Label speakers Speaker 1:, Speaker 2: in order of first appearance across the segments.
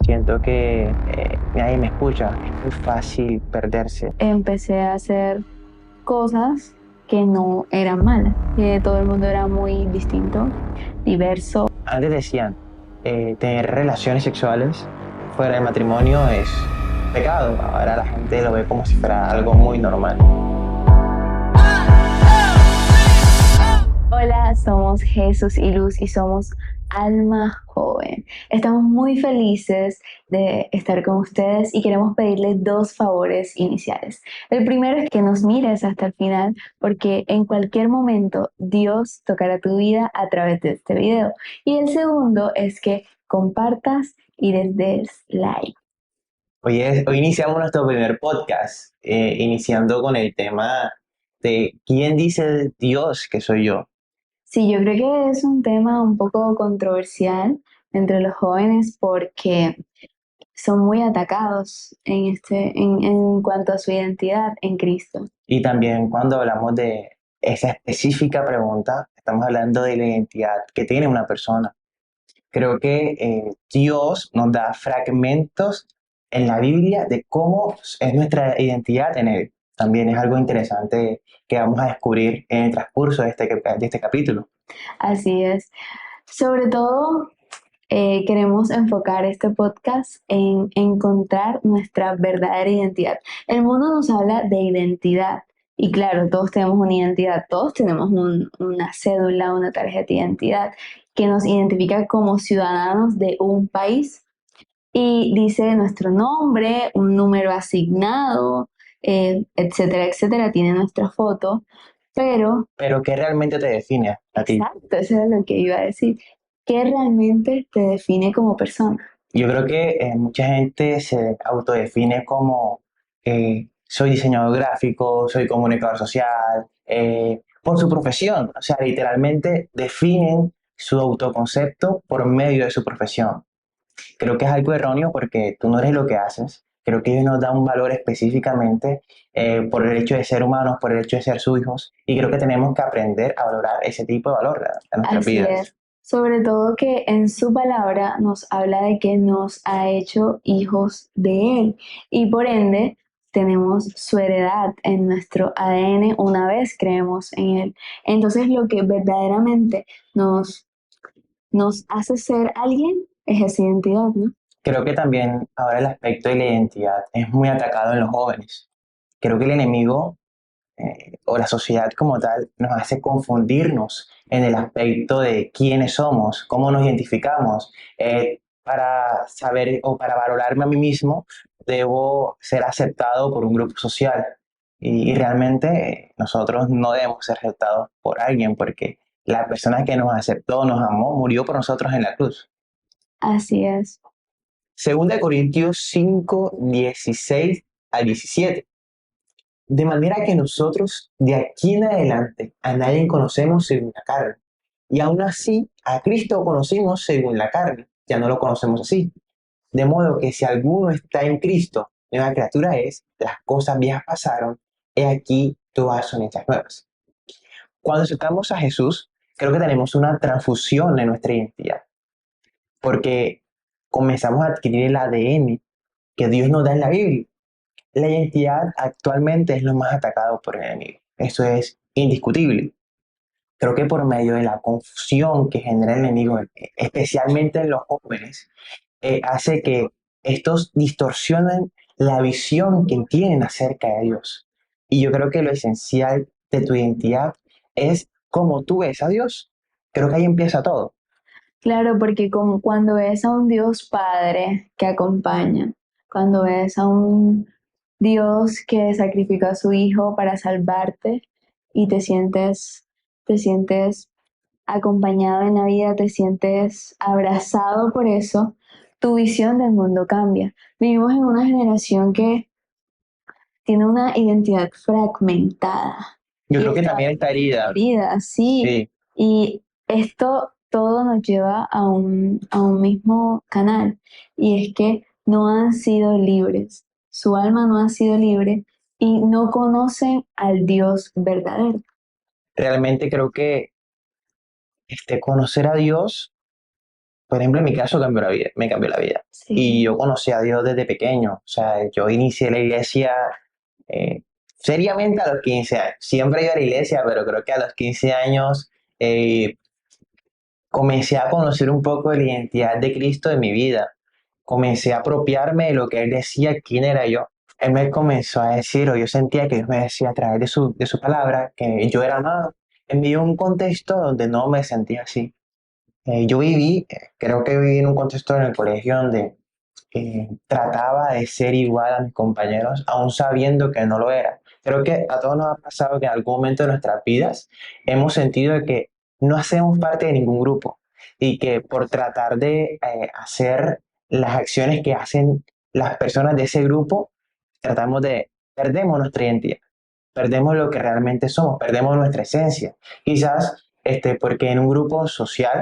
Speaker 1: Siento que nadie me escucha, es muy fácil perderse.
Speaker 2: Empecé a hacer cosas que no eran malas, que todo el mundo era muy distinto, diverso.
Speaker 1: Antes decían, tener relaciones sexuales fuera del matrimonio es pecado. Ahora la gente lo ve como si fuera algo muy normal.
Speaker 2: Hola, somos Jesús y Luz y somos Alma Joven. Estamos muy felices de estar con ustedes y queremos pedirles dos favores iniciales. El primero es que nos mires hasta el final porque en cualquier momento Dios tocará tu vida a través de este video. Y el segundo es que compartas y les des like.
Speaker 1: Hoy iniciamos nuestro primer podcast, iniciando con el tema de ¿quién dice Dios que soy yo?
Speaker 2: Sí, yo creo que es un tema un poco controversial entre los jóvenes porque son muy atacados en cuanto a su identidad en Cristo.
Speaker 1: Y también cuando hablamos de esa específica pregunta, estamos hablando de la identidad que tiene una persona. Creo que Dios nos da fragmentos en la Biblia de cómo es nuestra identidad en Él. También es algo interesante que vamos a descubrir en el transcurso de este capítulo.
Speaker 2: Así es. Sobre todo, queremos enfocar este podcast en encontrar nuestra verdadera identidad. El mundo nos habla de identidad. Y claro, todos tenemos una identidad, todos tenemos una cédula, una tarjeta de identidad que nos identifica como ciudadanos de un país y dice nuestro nombre, un número asignado, etcétera, etcétera, tiene nuestra foto, pero,
Speaker 1: Pero ¿qué realmente te define a ti?
Speaker 2: exacto, eso es lo que iba a decir, ¿qué realmente te define como persona?
Speaker 1: Yo creo que mucha gente se autodefine como soy diseñador gráfico, soy comunicador social, por su profesión. O sea, literalmente definen su autoconcepto por medio de su profesión. Creo que es algo erróneo porque tú no eres lo que haces. Creo que Dios nos da un valor específicamente por el hecho de ser humanos, por el hecho de ser sus hijos, y creo que tenemos que aprender a valorar ese tipo de valor en nuestras
Speaker 2: Así
Speaker 1: vidas.
Speaker 2: es. Sobre todo que en su palabra nos habla de que nos ha hecho hijos de Él y por ende tenemos su heredad en nuestro ADN una vez creemos en Él. Entonces lo que verdaderamente nos hace ser alguien es esa identidad, ¿no?
Speaker 1: Creo que también ahora el aspecto de la identidad es muy atacado en los jóvenes. Creo que el enemigo o la sociedad como tal nos hace confundirnos en el aspecto de quiénes somos, cómo nos identificamos. Para saber o para valorarme a mí mismo, debo ser aceptado por un grupo social. Y realmente nosotros no debemos ser aceptados por alguien porque la persona que nos aceptó, nos amó, murió por nosotros en la cruz.
Speaker 2: Así es.
Speaker 1: Segunda de Corintios 5, 16 a 17. De manera que nosotros de aquí en adelante a nadie conocemos según la carne. Y aún así, a Cristo conocimos según la carne. Ya no lo conocemos así. De modo que si alguno está en Cristo, nueva criatura es, las cosas viejas pasaron, he aquí todas son hechas nuevas. Cuando aceptamos a Jesús, creo que tenemos una transfusión en nuestra identidad, porque comenzamos a adquirir el ADN que Dios nos da en la Biblia. La identidad actualmente es lo más atacado por el enemigo. Eso es indiscutible. Creo que por medio de la confusión que genera el enemigo, especialmente en los jóvenes, hace que estos distorsionen la visión que tienen acerca de Dios. Y yo creo que lo esencial de tu identidad es cómo tú ves a Dios. Creo que ahí empieza todo.
Speaker 2: Claro, porque como cuando ves a un Dios Padre que acompaña, cuando ves a un Dios que sacrificó a su Hijo para salvarte y te sientes acompañado en la vida, te sientes abrazado por eso, tu visión del mundo cambia. Vivimos en una generación que tiene una identidad fragmentada
Speaker 1: Yo
Speaker 2: y
Speaker 1: creo que
Speaker 2: está
Speaker 1: también está herida.
Speaker 2: herida, sí.
Speaker 1: Sí,
Speaker 2: Y esto todo nos lleva a un mismo canal y es que no han sido libres. Su alma no ha sido libre y no conocen al Dios verdadero.
Speaker 1: realmente creo que conocer a Dios por ejemplo, en mi caso cambió la vida, me cambió la vida. Y
Speaker 2: Sí.
Speaker 1: yo conocí a Dios desde pequeño. O sea, yo inicié la iglesia eh, seriamente a los 15 años. Siempre he ido a la iglesia, pero creo que a los 15 años eh, comencé a conocer un poco de la identidad de Cristo en mi vida. Comencé a apropiarme de lo que Él decía, quién era yo. Él me comenzó a decir, o yo sentía que Dios me decía a través de su palabra, que yo era amado. En medio de un contexto donde no me sentía así. Yo viví, creo que viví en un contexto en el colegio donde trataba de ser igual a mis compañeros, aún sabiendo que no lo era. Creo que a todos nos ha pasado que en algún momento de nuestras vidas hemos sentido de que no hacemos parte de ningún grupo y que por tratar de hacer las acciones que hacen las personas de ese grupo, tratamos de, perdemos nuestra identidad, perdemos lo que realmente somos, perdemos nuestra esencia. Quizás porque en un grupo social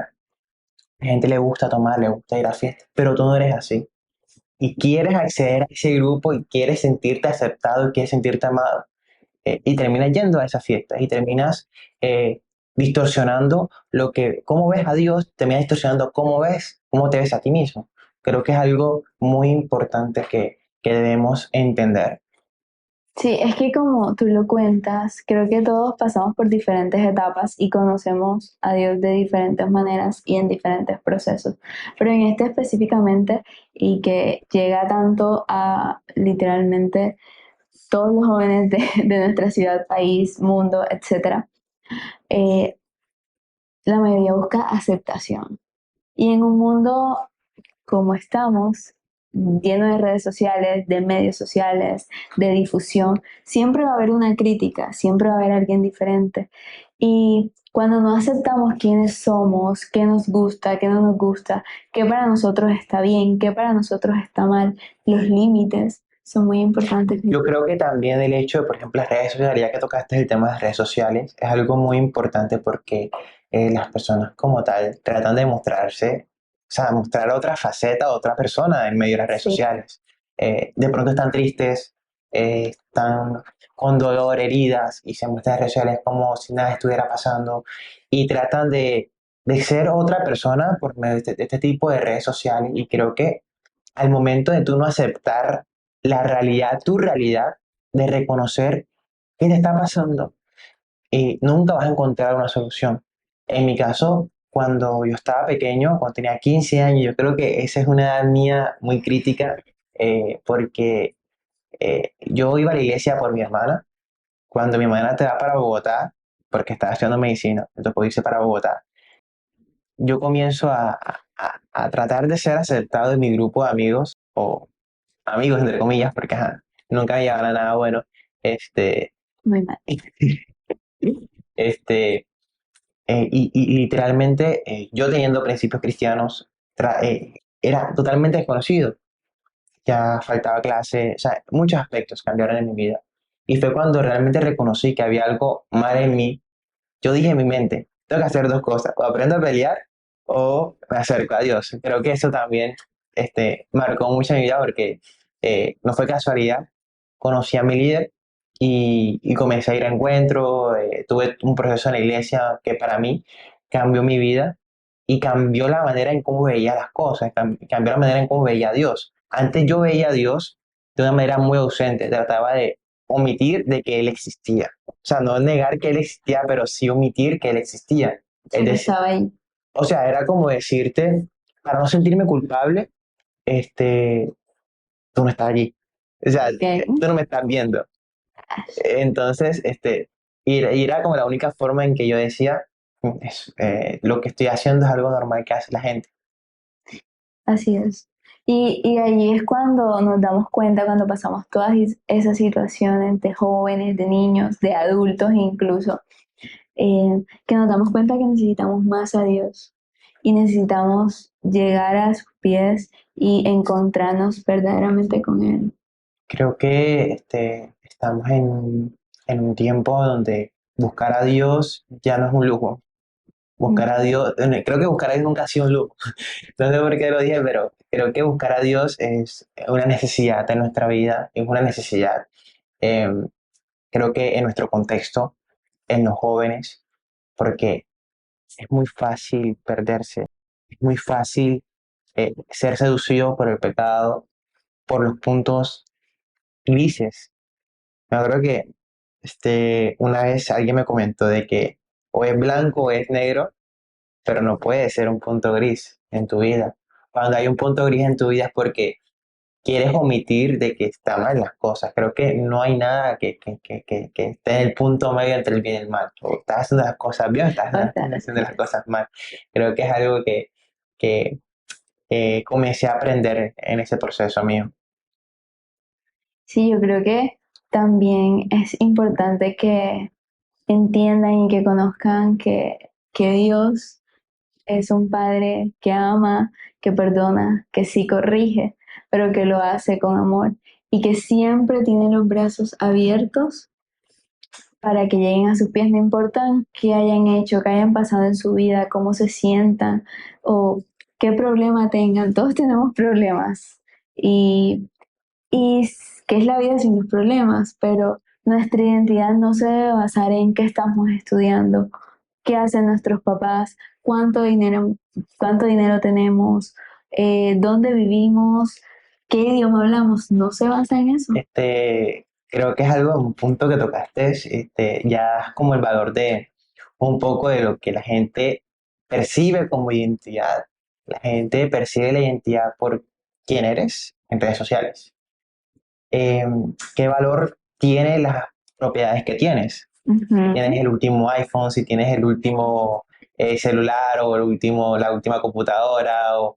Speaker 1: a la gente le gusta tomar, le gusta ir a fiestas, pero tú no eres así. Y quieres acceder a ese grupo y quieres sentirte aceptado y quieres sentirte amado. Y terminas yendo a esas fiestas y terminas distorsionando cómo ves a Dios, terminas distorsionando cómo te ves a ti mismo. Creo que es algo muy importante que debemos entender.
Speaker 2: Sí, es que como tú lo cuentas, creo que todos pasamos por diferentes etapas y conocemos a Dios de diferentes maneras y en diferentes procesos. Pero en este específicamente, y que llega tanto a literalmente todos los jóvenes de nuestra ciudad, país, mundo, etcétera, eh, la mayoría busca aceptación. Y en un mundo como estamos, lleno de redes sociales, de medios sociales, de difusión, siempre va a haber una crítica, siempre va a haber alguien diferente. Y cuando no aceptamos quiénes somos, qué nos gusta, qué no nos gusta, qué para nosotros está bien, qué para nosotros está mal, los límites son muy importantes.
Speaker 1: Yo creo que también el hecho de, por ejemplo, las redes sociales, ya que tocaste el tema de las redes sociales, es algo muy importante porque las personas como tal tratan de mostrarse, o sea, mostrar otra faceta, otra persona en medio de las redes
Speaker 2: Sí,
Speaker 1: sociales. De pronto están tristes, están con dolor, heridas, y se muestran en redes sociales como si nada estuviera pasando, y tratan de ser otra persona por medio de este tipo de redes sociales, y creo que al momento de tú no aceptar la realidad, tu realidad, de reconocer qué te está pasando, y nunca vas a encontrar una solución. En mi caso, cuando yo estaba pequeño, cuando tenía 15 años, yo creo que esa es una edad mía muy crítica, porque yo iba a la iglesia por mi hermana. Cuando mi hermana te va para Bogotá, porque estaba estudiando medicina, entonces puedo irse para Bogotá, yo comienzo a tratar de ser aceptado en mi grupo de amigos, o amigos entre comillas, porque ajá, nunca me llevaron a nada bueno. Este,
Speaker 2: muy mal.
Speaker 1: este, y literalmente yo teniendo principios cristianos, era totalmente desconocido. Ya faltaba clase, o sea, muchos aspectos cambiaron en mi vida. Y fue cuando realmente reconocí que había algo mal en mí. Yo dije en mi mente, tengo que hacer dos cosas, o aprendo a pelear o me acerco a Dios. Creo que eso también marcó mucho mi vida porque no fue casualidad. Conocí a mi líder y comencé a ir a encuentros, tuve un proceso en la iglesia que para mí cambió mi vida y cambió la manera en cómo veía las cosas, cambió la manera en cómo veía a Dios. Antes yo veía a Dios de una manera muy ausente, trataba de omitir de que Él existía. O sea, no negar que Él existía, pero sí omitir que Él existía. Es
Speaker 2: Solo
Speaker 1: decir,
Speaker 2: estaba ahí.
Speaker 1: o sea, era como decirte, para no sentirme culpable, este, tú no estás allí. O sea,
Speaker 2: Ok.
Speaker 1: tú no me estás viendo. Entonces, y era como la única forma en que yo decía, lo que estoy haciendo es algo normal que hace la gente.
Speaker 2: Así es. Y allí es cuando nos damos cuenta, cuando pasamos todas esas situaciones de jóvenes, de niños, de adultos incluso, que nos damos cuenta que necesitamos más a Dios y necesitamos llegar a sus pies y encontrarnos verdaderamente con Él.
Speaker 1: Creo que estamos en un tiempo donde buscar a Dios ya no es un lujo. Buscar a Dios, creo que buscar a Dios nunca ha sido un lujo. No sé por qué lo dije, pero creo que buscar a Dios es una necesidad en nuestra vida, es una necesidad. Eh, Creo que en nuestro contexto, en los jóvenes, porque es muy fácil perderse. es muy fácil ser seducido por el pecado, por los puntos grises. Me acuerdo que una vez alguien me comentó de que o es blanco o es negro, pero no puede ser un punto gris en tu vida. Cuando hay un punto gris en tu vida es porque quieres omitir de que están mal las cosas. Creo que no hay nada que esté en el punto medio entre el bien y el mal. O estás haciendo las cosas bien o estás haciendo las cosas mal. Creo que es algo que comencé a aprender en ese proceso mío.
Speaker 2: Sí, yo creo que también es importante que entiendan y que conozcan que Dios es un padre que ama, que perdona, que sí corrige, pero que lo hace con amor y que siempre tiene los brazos abiertos para que lleguen a sus pies, no importa qué hayan hecho, qué hayan pasado en su vida, cómo se sientan o qué problema tengan. Todos tenemos problemas y, qué es la vida sin los problemas, pero nuestra identidad no se debe basar en qué estamos estudiando, qué hacen nuestros papás, cuánto dinero tenemos, dónde vivimos, qué idioma hablamos. No se basa en eso.
Speaker 1: Creo que es algo, un punto que tocaste, ya es como el valor de un poco de lo que la gente percibe como identidad. La gente percibe la identidad por quién eres en redes sociales. Eh, ¿Qué valor tiene las propiedades que tienes? Si
Speaker 2: Ujú.
Speaker 1: tienes el último iPhone, si tienes el último celular o la última computadora o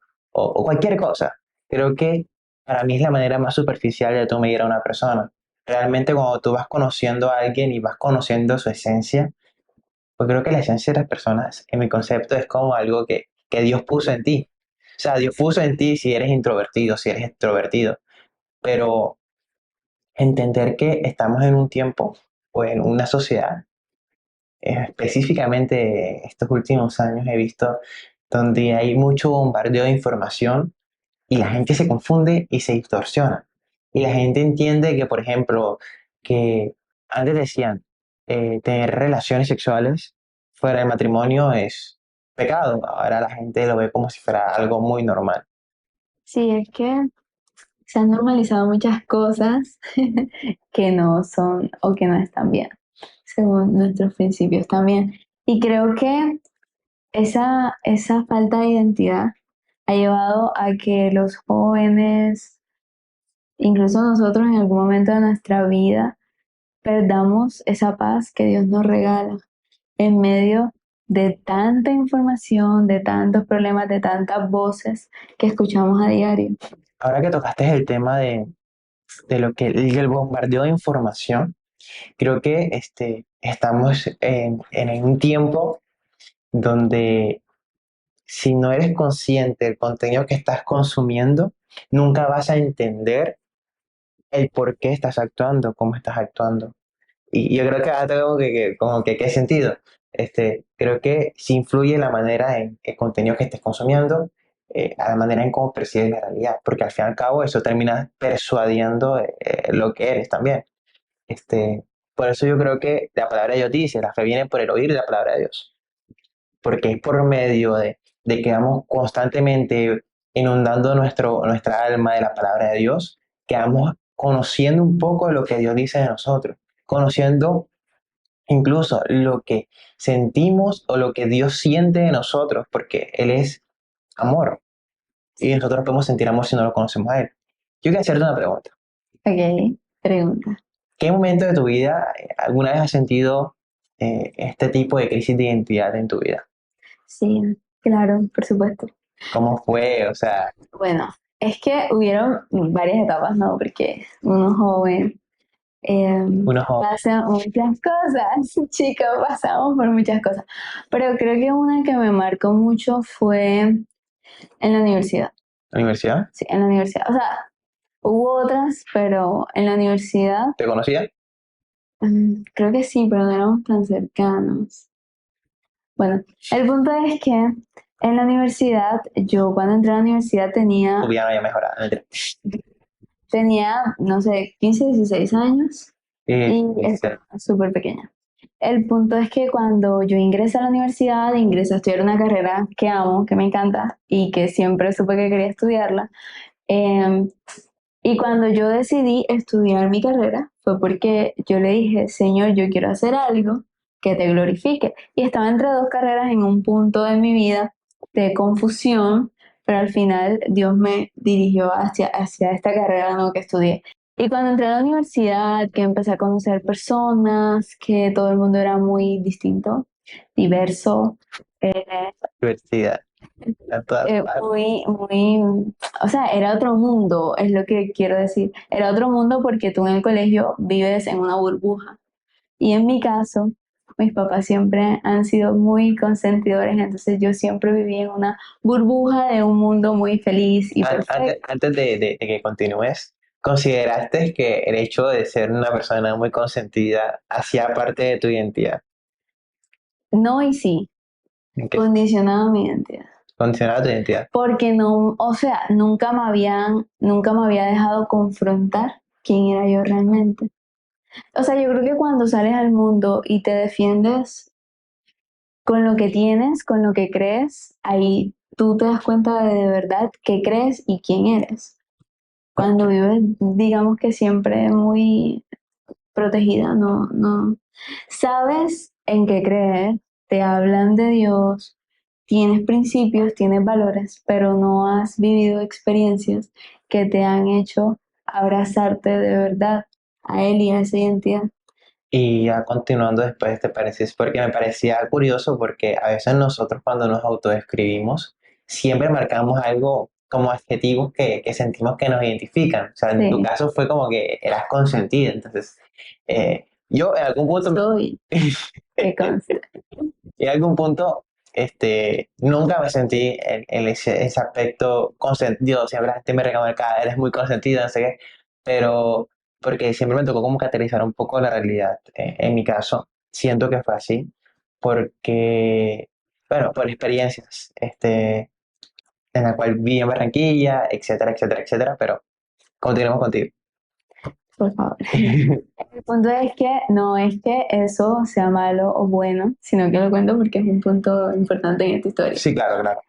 Speaker 1: cualquier cosa. Creo que para mí es la manera más superficial de tú medir a una persona. Realmente cuando tú vas conociendo a alguien y vas conociendo su esencia, pues creo que la esencia de las personas, en mi concepto, es como algo que Dios puso en ti. O sea, Dios puso en ti si eres introvertido, si eres extrovertido, pero entender que estamos en un tiempo o en una sociedad, específicamente estos últimos años he visto donde hay mucho bombardeo de información y la gente se confunde y se distorsiona. Y la gente entiende que, por ejemplo, que antes decían tener relaciones sexuales fuera del matrimonio es pecado. Ahora la gente lo ve como si fuera algo muy normal.
Speaker 2: Sí, es que se han normalizado muchas cosas que no son o que no están bien, según nuestros principios también. Y creo que esa falta de identidad ha llevado a que los jóvenes, incluso nosotros en algún momento de nuestra vida, perdamos esa paz que Dios nos regala en medio de tanta información, de tantos problemas, de tantas voces que escuchamos a diario.
Speaker 1: Ahora que tocaste el tema de lo que el bombardeo de información, creo que estamos en un tiempo donde si no eres consciente del contenido que estás consumiendo, nunca vas a entender el por qué estás actuando, cómo estás actuando. Y yo creo que ahora como como que, ¿qué sentido? Creo que sí influye la manera en el contenido que estés consumiendo, a la manera en cómo percibes la realidad, porque al fin y al cabo eso termina persuadiendo lo que eres también. Por eso yo creo que la palabra de Dios dice, la fe viene por el oír la palabra de Dios, porque es por medio de que vamos constantemente inundando nuestra alma de la palabra de Dios, que vamos conociendo un poco de lo que Dios dice de nosotros, conociendo incluso lo que sentimos o lo que Dios siente de nosotros, porque Él es amor y nosotros podemos sentir amor si no lo conocemos a Él. Yo quiero hacerte una pregunta.
Speaker 2: Ok, pregunta.
Speaker 1: ¿Qué momento de tu vida alguna vez has sentido este tipo de crisis de identidad en tu vida?
Speaker 2: Sí, claro, por supuesto.
Speaker 1: ¿Cómo fue? O sea,
Speaker 2: Bueno, es que hubieron varias etapas, ¿no? Porque uno joven
Speaker 1: unos
Speaker 2: pasa muchas cosas, chicos, pasamos por muchas cosas. Pero creo que una que me marcó mucho fue en la universidad.
Speaker 1: universidad,
Speaker 2: Sí, en la universidad. O sea, hubo otras, pero en la universidad,
Speaker 1: ¿te conocía?
Speaker 2: creo que sí, pero no éramos tan cercanos. Bueno, el punto es que en la universidad, yo cuando entré a la universidad
Speaker 1: Tu
Speaker 2: tenía,
Speaker 1: vida no había mejorado. No, mentira.
Speaker 2: tenía, no sé, 15, 16 años y
Speaker 1: Sí,
Speaker 2: estaba súper pequeña. El punto es que cuando yo ingresé a la universidad, ingresé a estudiar una carrera que amo, que me encanta y que siempre supe que quería estudiarla. eh, y cuando yo decidí estudiar mi carrera, fue porque yo le dije, Señor, yo quiero hacer algo que te glorifique. Y estaba entre dos carreras en un punto de mi vida de confusión, pero al final Dios me dirigió hacia esta carrera, ¿no?, que estudié. Y cuando entré a la universidad, que empecé a conocer personas, que todo el mundo era muy distinto, diverso, eh,
Speaker 1: Diversidad. A todas partes.
Speaker 2: o sea, era otro mundo, es lo que quiero decir. Era otro mundo porque tú en el colegio vives en una burbuja. Y en mi caso, mis papás siempre han sido muy consentidores, entonces yo siempre viví en una burbuja de un mundo muy feliz y perfecto.
Speaker 1: Antes de que continúes, ¿consideraste que el hecho de ser una persona muy consentida hacía parte de tu identidad?
Speaker 2: No y sí,
Speaker 1: ¿En qué
Speaker 2: condicionado mi identidad.
Speaker 1: condicionaba tu identidad?
Speaker 2: Porque no, o sea, nunca me había dejado confrontar quién era yo realmente. O sea, yo creo que cuando sales al mundo y te defiendes con lo que tienes, con lo que crees, ahí tú te das cuenta de verdad qué crees y quién eres. Cuando vives, digamos que siempre muy protegida, no sabes en qué creer, te hablan de Dios, tienes principios, tienes valores, pero no has vivido experiencias que te han hecho abrazarte de verdad a Él y a esa identidad.
Speaker 1: Y ya continuando después, ¿te pareces? Porque me parecía curioso porque a veces nosotros cuando nos autodescribimos siempre marcamos algo como adjetivos que sentimos que nos identifican. O sea, en tu
Speaker 2: Sí,
Speaker 1: caso fue como que eras consentida. Entonces, yo en algún punto,
Speaker 2: soy, que conste.
Speaker 1: en algún punto, nunca me sentí en ese aspecto consentido. Siempre la gente me remarcaba, eres muy consentida, no sé qué. Pero porque siempre me tocó como catalizar un poco la realidad. En mi caso, siento que fue así, porque, bueno, por experiencias, en la cual viví en Barranquilla, etcétera, etcétera, etcétera, pero continuemos contigo.
Speaker 2: Por favor. El punto es que no es que eso sea malo o bueno, sino que lo cuento porque es un punto importante en esta historia.
Speaker 1: Sí, claro, claro.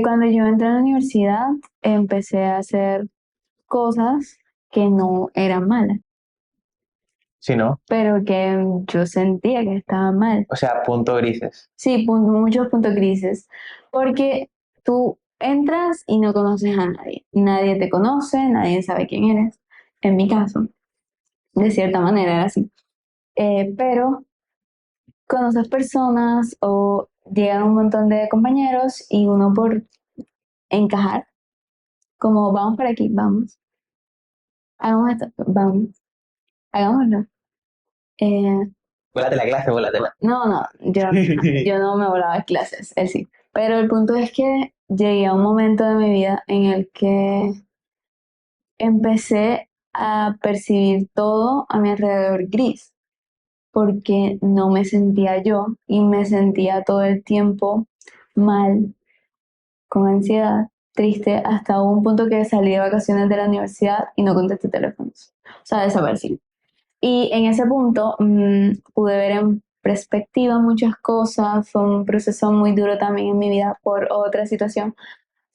Speaker 2: Cuando yo entré a la universidad, empecé a hacer cosas que no eran malas,
Speaker 1: Si no,
Speaker 2: pero que yo sentía que estaban mal.
Speaker 1: o sea, puntos grises.
Speaker 2: Sí, muchos puntos grises, porque tú entras y no conoces a nadie. Nadie te conoce, nadie sabe quién eres. En mi caso, de cierta manera era así. Pero conoces personas o llegan un montón de compañeros y uno por encajar, como vamos para aquí, vamos, hagamos esto, vamos, hagámoslo. Eh,
Speaker 1: Volate la clase, volatela.
Speaker 2: no, yo no me volaba de clases, él sí. Pero el punto es que llegué a un momento de mi vida en el que empecé a percibir todo a mi alrededor gris, porque no me sentía yo y me sentía todo el tiempo mal, con ansiedad, triste, hasta un punto que salí de vacaciones de la universidad y no contesté teléfonos. O sea, desaparecí. Y en ese punto pude ver en perspectiva muchas cosas, fue un proceso muy duro también en mi vida por otra situación,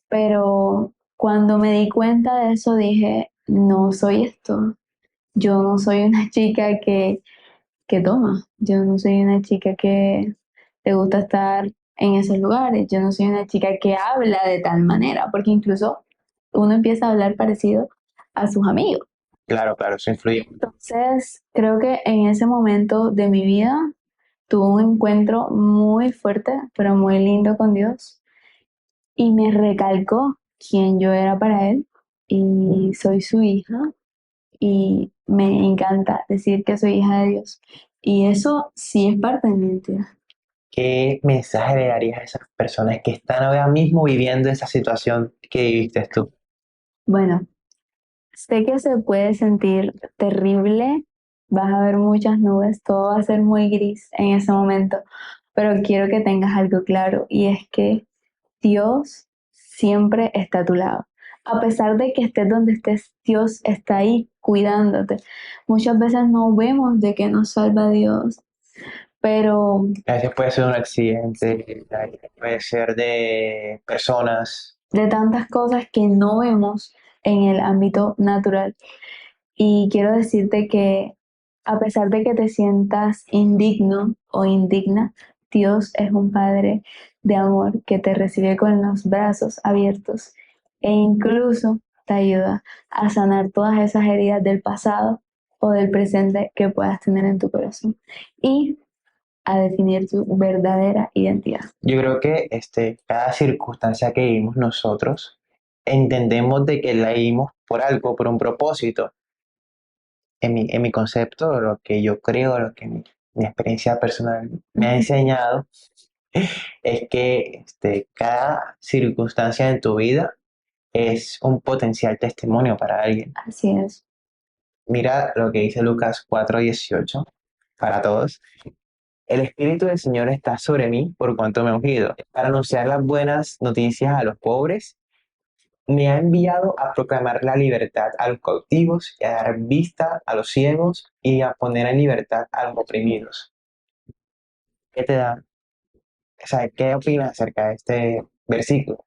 Speaker 2: pero cuando me di cuenta de eso dije, no soy esto, yo no soy una chica que toma, yo no soy una chica que le gusta estar en esos lugares, yo no soy una chica que habla de tal manera, porque incluso uno empieza a hablar parecido a sus amigos.
Speaker 1: Claro, claro, eso influye.
Speaker 2: Entonces, creo que en ese momento de mi vida tuve un encuentro muy fuerte, pero muy lindo con Dios y me recalcó quién yo era para Él y soy su hija y me encanta decir que soy hija de Dios. Y eso sí es parte de mi identidad.
Speaker 1: ¿Qué mensaje le darías a esas personas que están ahora mismo viviendo esa situación que viviste tú?
Speaker 2: Bueno, sé que se puede sentir terrible, vas a ver muchas nubes, todo va a ser muy gris en ese momento, pero quiero que tengas algo claro y es que Dios siempre está a tu lado. A pesar de que estés donde estés, Dios está ahí cuidándote. Muchas veces no vemos de que nos salva Dios, pero
Speaker 1: A veces puede ser un accidente, a veces puede ser de personas.
Speaker 2: de tantas cosas que no vemos en el ámbito natural. Y quiero decirte que a pesar de que te sientas indigno o indigna, Dios es un Padre de amor que te recibe con los brazos abiertos e incluso te ayuda a sanar todas esas heridas del pasado o del presente que puedas tener en tu corazón y a definir tu verdadera identidad.
Speaker 1: Yo creo que cada circunstancia que vivimos nosotros, entendemos de que la vivimos por algo, por un propósito. En mi concepto, lo que yo creo, lo que mi experiencia personal me ha enseñado, es que cada circunstancia en tu vida es un potencial testimonio para alguien.
Speaker 2: Así es.
Speaker 1: Mira lo que dice Lucas 4:18 para todos. El Espíritu del Señor está sobre mí por cuanto me ha ungido para anunciar las buenas noticias a los pobres. Me ha enviado a proclamar la libertad a los cautivos y a dar vista a los ciegos y a poner en libertad a los oprimidos. ¿Qué te da? O sea, ¿qué opinas acerca de este versículo?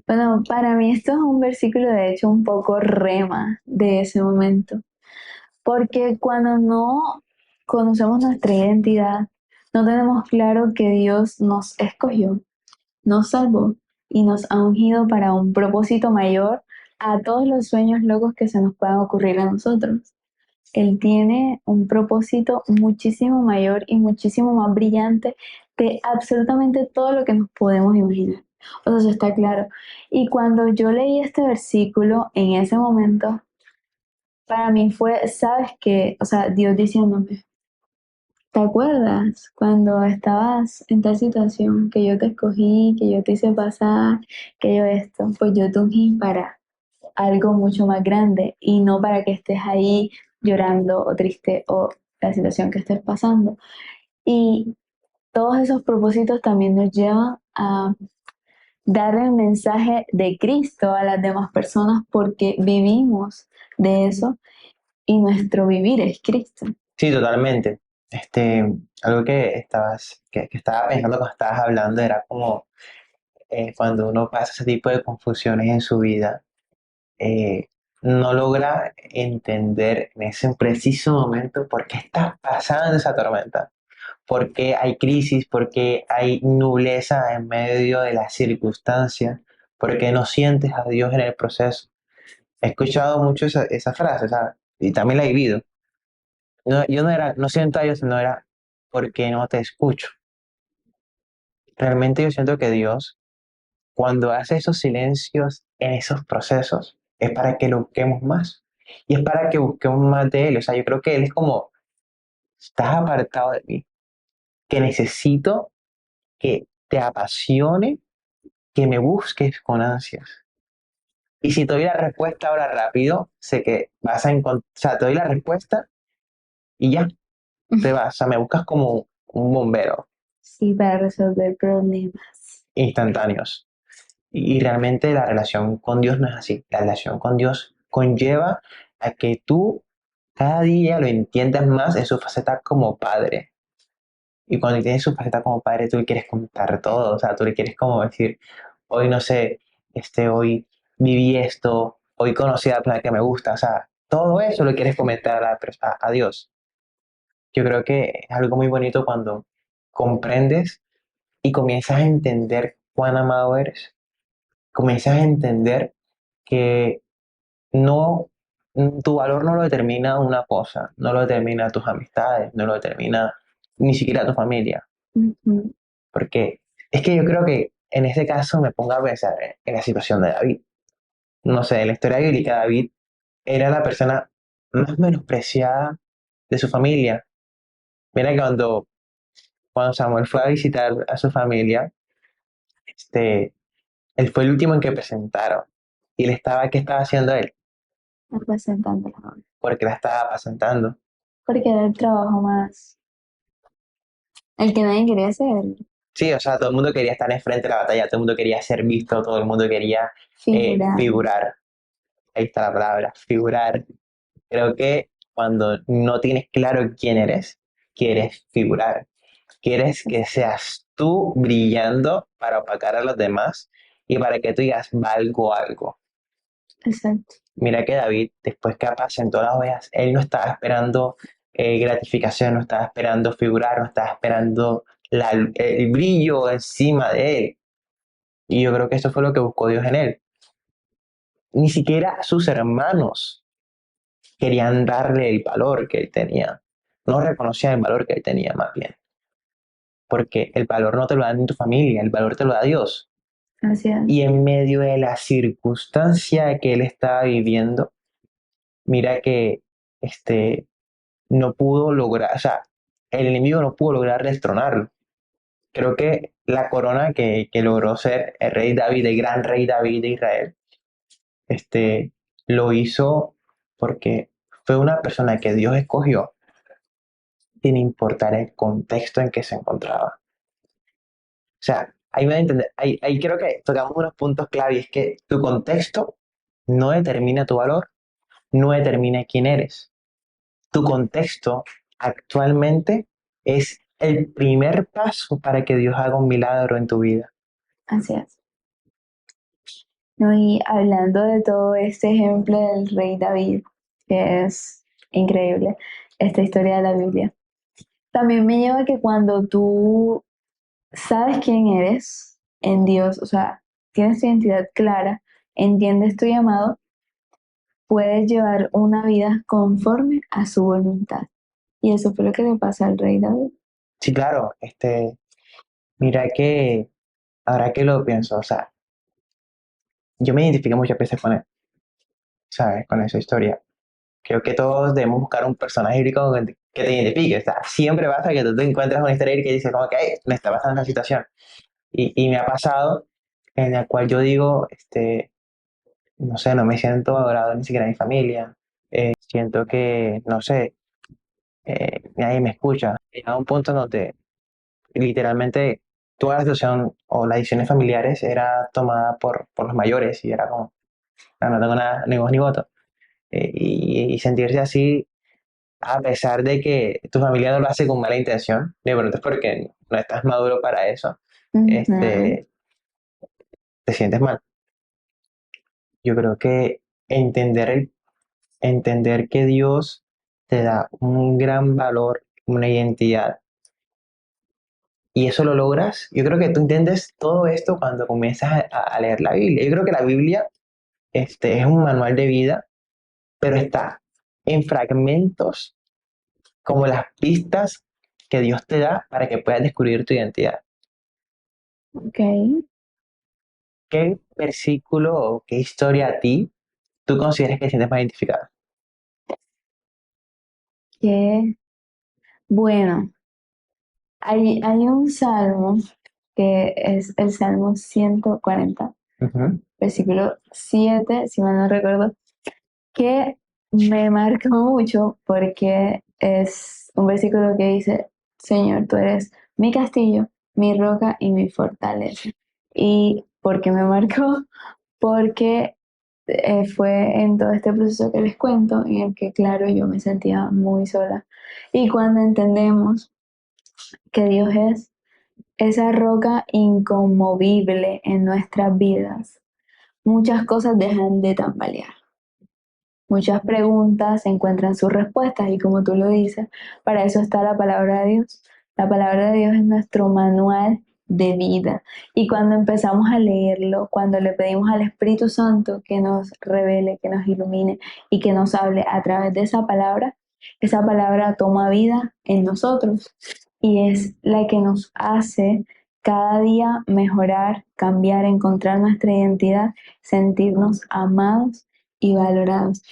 Speaker 2: Bueno, para mí esto es un versículo de hecho un poco rema de ese momento, porque cuando no conocemos nuestra identidad, no tenemos claro que Dios nos escogió, nos salvó y nos ha ungido para un propósito mayor a todos los sueños locos que se nos puedan ocurrir a nosotros. Él tiene un propósito muchísimo mayor y muchísimo más brillante de absolutamente todo lo que nos podemos imaginar. O sea, eso está claro. Y cuando yo leí este versículo en ese momento, para mí fue, ¿sabes qué? O sea, Dios diciéndome, ¿te acuerdas cuando estabas en tal situación que yo te escogí, que yo te hice pasar, que yo esto? Pues yo te ungí para algo mucho más grande y no para que estés ahí llorando o triste o la situación que estés pasando. Y todos esos propósitos también nos llevan a dar el mensaje de Cristo a las demás personas porque vivimos de eso y nuestro vivir es Cristo.
Speaker 1: Sí, totalmente. Algo que estaba pensando cuando estabas hablando era como cuando uno pasa ese tipo de confusiones en su vida, eh, no logra entender en ese preciso momento por qué está pasando esa tormenta, por qué hay crisis, por qué hay nubleza en medio de las circunstancias, por qué no sientes a Dios en el proceso. He escuchado mucho esa frase, ¿sabes? Y también la he vivido. No, yo no siento a Dios, no era porque no te escucho. Realmente yo siento que Dios, cuando hace esos silencios en esos procesos, es para que lo busquemos más. Y es para que busquemos más de Él. O sea, yo creo que Él es como, estás apartado de mí, que necesito que te apasione, que me busques con ansias. Y si te doy la respuesta ahora rápido, sé que vas a encontrar, o sea, te doy la respuesta y ya, te vas. O sea, me buscas como un bombero,
Speaker 2: Sí, para resolver problemas.
Speaker 1: instantáneos. Y realmente la relación con Dios no es así. La relación con Dios conlleva a que tú cada día lo entiendas más en su faceta como padre. Y cuando tienes su faceta como padre, tú le quieres contar todo. O sea, tú le quieres como decir, hoy no sé, hoy viví esto, hoy conocí a la persona que me gusta. O sea, todo eso lo quieres comentar a Dios. Yo creo que es algo muy bonito cuando comprendes y comienzas a entender cuán amado eres. Comienzas a entender que no, tu valor no lo determina una cosa, no lo determina tus amistades, no lo determina ni siquiera tu familia,
Speaker 2: Ujú.
Speaker 1: porque es que yo creo que en este caso me pongo a pensar en la situación de David. No sé, en la historia bíblica David era la persona más menospreciada de su familia. Mira que cuando Samuel fue a visitar a su familia, este, él fue el último en que presentaron. Y ¿qué estaba haciendo él?
Speaker 2: Representando la obra.
Speaker 1: Porque la estaba apacentando.
Speaker 2: Porque era el trabajo más, el que nadie quería hacer,
Speaker 1: Sí, o sea, todo el mundo quería estar enfrente de la batalla, todo el mundo quería ser visto, todo el mundo quería
Speaker 2: figurar.
Speaker 1: figurar. Ahí está la palabra, figurar. Creo que cuando no tienes claro quién eres, quieres figurar, quieres que seas tú brillando para opacar a los demás y para que tú digas, valgo algo.
Speaker 2: Exacto.
Speaker 1: Mira que David, después que apacentó las ovejas, él no estaba esperando gratificación, no estaba esperando figurar, no estaba esperando el brillo encima de él. Y yo creo que eso fue lo que buscó Dios en él. Ni siquiera sus hermanos querían darle el valor que él tenía. No reconocían el valor que él tenía, más bien. Porque el valor no te lo da ni tu familia, el valor te lo da Dios.
Speaker 2: Así es.
Speaker 1: Y en medio de la circunstancia que él estaba viviendo, mira que no pudo lograr, o sea, el enemigo no pudo lograr destronarlo. Creo que la corona que logró ser el rey David, el gran rey David de Israel, lo hizo porque fue una persona que Dios escogió sin importar el contexto en que se encontraba. O sea, ahí me a entender, ahí creo que tocamos unos puntos clave y es que tu contexto no determina tu valor, no determina quién eres. Tu contexto actualmente es el primer paso para que Dios haga un milagro en tu vida.
Speaker 2: Así es. No, y hablando de todo este ejemplo del rey David, que es increíble, esta historia de la Biblia, también me lleva a que cuando tú sabes quién eres en Dios, o sea, tienes tu identidad clara, entiendes tu llamado, puedes llevar una vida conforme a su voluntad. Y eso fue lo que le pasa al rey David.
Speaker 1: Sí, claro, mira que ahora que lo pienso, o sea, yo me identifico muchas veces con él, ¿sabes? Con esa historia. Creo que todos debemos buscar un personaje bíblico que te identifique. O sea, siempre pasa que tú te encuentras una historia que dices como que "Ay, me está pasando esta situación". Y me ha pasado en la cual yo digo, no sé, no me siento adorado ni siquiera en mi familia. Siento que, no sé, nadie me escucha. Llega un punto en donde literalmente toda la situación o las decisiones familiares era tomada por los mayores y era como, "Ah, no tengo nada, ni voz ni voto". Y sentirse así, a pesar de que tu familia no lo hace con mala intención, de pronto es porque no estás maduro para eso,
Speaker 2: Ujú.
Speaker 1: te sientes mal. Yo creo que entender que Dios te da un gran valor, una identidad, y eso lo logras. Yo creo que tú entiendes todo esto cuando comienzas a leer la Biblia. Yo creo que la Biblia es un manual de vida, pero está en fragmentos como las pistas que Dios te da para que puedas descubrir tu identidad.
Speaker 2: Ok.
Speaker 1: ¿Qué versículo o qué historia a ti tú consideras que te sientes más identificada?
Speaker 2: Que, bueno, hay un salmo que es el Salmo 140,
Speaker 1: Ujú.
Speaker 2: versículo 7, si mal no recuerdo, que me marcó mucho porque es un versículo que dice, Señor, tú eres mi castillo, mi roca y mi fortaleza. ¿Y por qué me marcó? Porque fue en todo este proceso que les cuento, en el que, claro, yo me sentía muy sola. Y cuando entendemos que Dios es esa roca inconmovible en nuestras vidas, muchas cosas dejan de tambalear. Muchas preguntas encuentran sus respuestas y como tú lo dices, para eso está la palabra de Dios. La palabra de Dios es nuestro manual de vida. Y cuando empezamos a leerlo, cuando le pedimos al Espíritu Santo que nos revele, que nos ilumine y que nos hable a través de esa palabra toma vida en nosotros y es la que nos hace cada día mejorar, cambiar, encontrar nuestra identidad, sentirnos amados y valorados.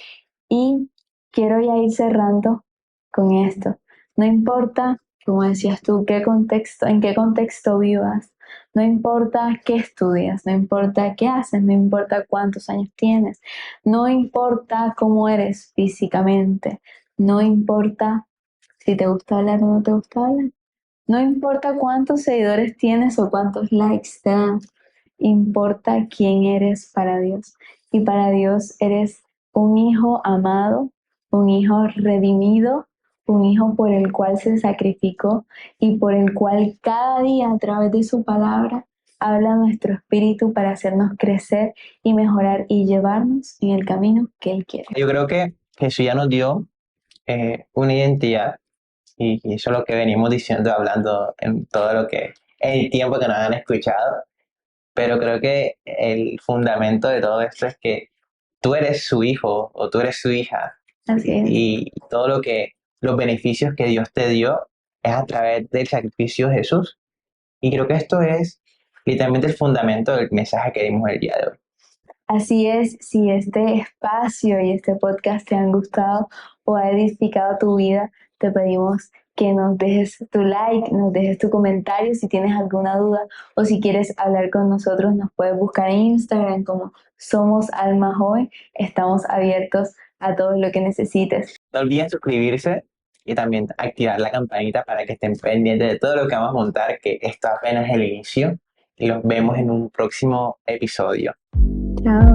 Speaker 2: Y quiero ya ir cerrando con esto. No importa, como decías tú, qué contexto, en qué contexto vivas, no importa qué estudias, no importa qué haces, no importa cuántos años tienes, no importa cómo eres físicamente, no importa si te gusta hablar o no te gusta hablar, no importa cuántos seguidores tienes o cuántos likes te dan, importa quién eres para Dios. Y para Dios eres un hijo amado, un hijo redimido, un Hijo por el cual se sacrificó y por el cual cada día a través de su palabra habla nuestro espíritu para hacernos crecer y mejorar y llevarnos en el camino que Él quiere.
Speaker 1: Yo creo que Jesús ya nos dio una identidad y eso es lo que venimos diciendo, hablando en todo lo que, el tiempo que nos han escuchado, pero creo que el fundamento de todo esto es que tú eres su hijo o tú eres su hija
Speaker 2: Así es.
Speaker 1: y todo lo que, los beneficios que Dios te dio es a través del sacrificio de Jesús. Y creo que esto es literalmente el fundamento del mensaje que dimos el día de hoy.
Speaker 2: Así es, si este espacio y este podcast te han gustado o ha edificado tu vida, te pedimos que nos dejes tu like, nos dejes tu comentario si tienes alguna duda o si quieres hablar con nosotros, nos puedes buscar en Instagram como Somos Alma Joven. Estamos abiertos a todo lo que necesites.
Speaker 1: No olviden suscribirse y también activar la campanita para que estén pendientes de todo lo que vamos a montar, que esto apenas es el inicio y los vemos en un próximo episodio.
Speaker 2: Chao.